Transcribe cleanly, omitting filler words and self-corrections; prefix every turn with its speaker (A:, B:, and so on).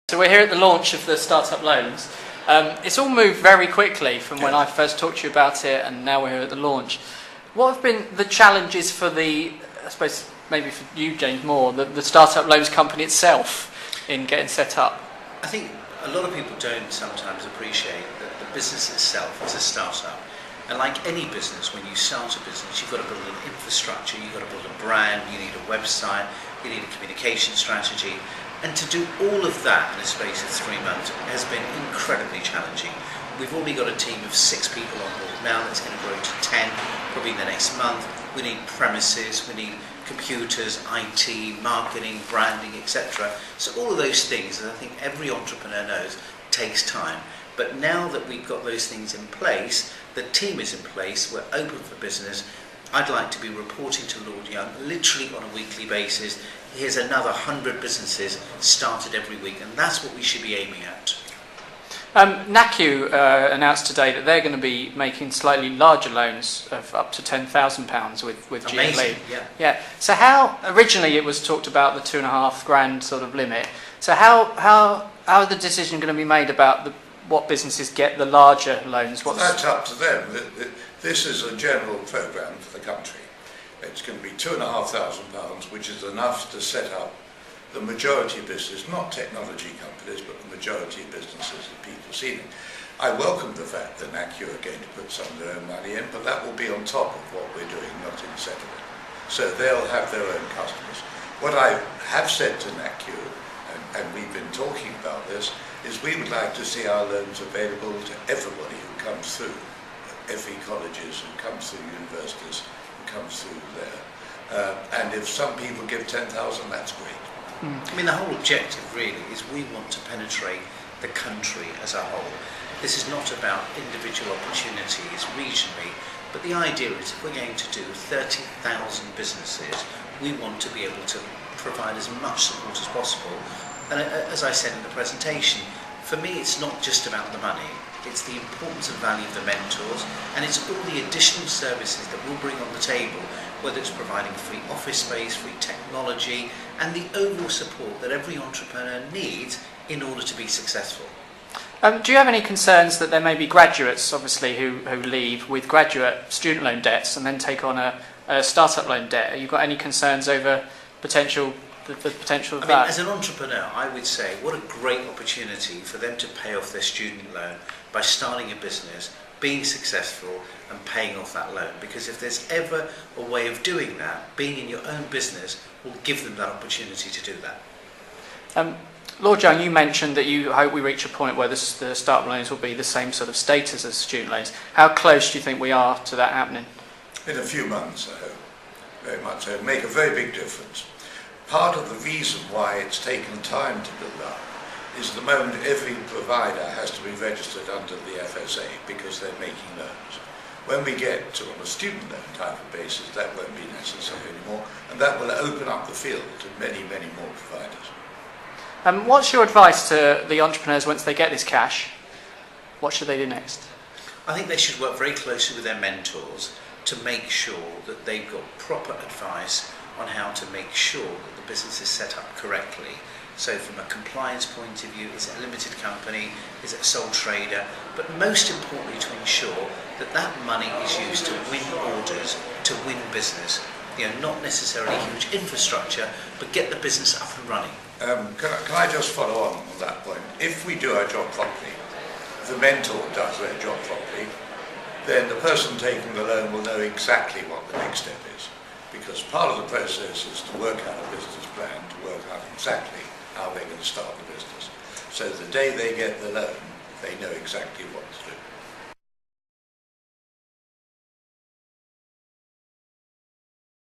A: So we're here at the launch of the Startup Loans. It's all moved very quickly from when I first talked to you about it, and now we're here at the launch. What have been the challenges for I suppose maybe for you, James, more, the Startup Loans company itself in getting set up?
B: I think a lot of people don't sometimes appreciate that the business itself is a startup. And like any business, when you start a business, you've got to build an infrastructure, you've got to build a brand, you need a website, you need a communication strategy. And to do all of that in a space of 3 months has been incredibly challenging. We've already got a team of 6 people on board now that's going to grow to 10 probably in the next month. We need premises, we need computers, IT, marketing, branding, etc. So all of those things, as I think every entrepreneur knows, takes time. But now that we've got those things in place, the team is in place, we're open for business. I'd like to be reporting to Lord Young literally on a weekly basis. Here's another 100 businesses started every week, and that's what we should be aiming at.
A: NACU announced today that they're going to be making slightly larger loans of up to £10,000 with
B: Amazing,
A: GLE. Yeah. So how originally it was talked about the £2,500 sort of limit. So how the decision going to be made about what businesses get the larger loans?
C: Well, that's up to them. This is a general programme for the country. It's going to be £2,500, which is enough to set up the majority of business, not technology companies, but the majority of businesses that people see. I welcome the fact that NACU are going to put some of their own money in, but that will be on top of what we're doing, not instead of it. So they'll have their own customers. What I have said to NACU, and we've been talking about this, is we would like to see our loans available to everybody who comes through, FE colleges, who comes through universities, who comes through there. And if some people give 10,000, that's great.
B: I mean, the whole objective really is we want to penetrate the country as a whole. This is not about individual opportunities regionally, but the idea is if we're going to do 30,000 businesses, we want to be able to provide as much support as possible. And as I said in the presentation, for me it's not just about the money, it's the importance and value of the mentors, and it's all the additional services that we'll bring on the table, whether it's providing free office space, free technology, and the overall support that every entrepreneur needs in order to be successful.
A: Do you have any concerns that there may be graduates, obviously, who leave with graduate student loan debts and then take on a startup loan debt? Have you got any concerns over the potential of that?
B: As an entrepreneur, I would say what a great opportunity for them to pay off their student loan by starting a business, being successful and paying off that loan. Because if there's ever a way of doing that, being in your own business will give them that opportunity to do that.
A: Lord Young, you mentioned that you hope we reach a point where the startup loans will be the same sort of status as student loans. How close do you think we are to that happening?
C: In a few months, I hope. Very much so. It'll make a very big difference. Part of the reason why it's taken time to build up is the moment every provider has to be registered under the FSA because they're making loans. When we get to on a student loan type of basis, that won't be necessary anymore, and that will open up the field to many, many more providers.
A: What's your advice to the entrepreneurs once they get this cash? What should they do next?
B: I think they should work very closely with their mentors to make sure that they've got proper advice on how to make sure that the business is set up correctly. So from a compliance point of view, is it a limited company, is it a sole trader, but most importantly to ensure that that money is used to win orders, to win business. Not necessarily huge infrastructure, but get the business up and running.
C: Can I just follow on that point? If we do our job properly, if the mentor does their job properly, then the person taking the loan will know exactly what the next step is. Because part of the process is to work out a business plan, to work out exactly how they're going to start the business. So the day they get the loan, they know exactly what to do.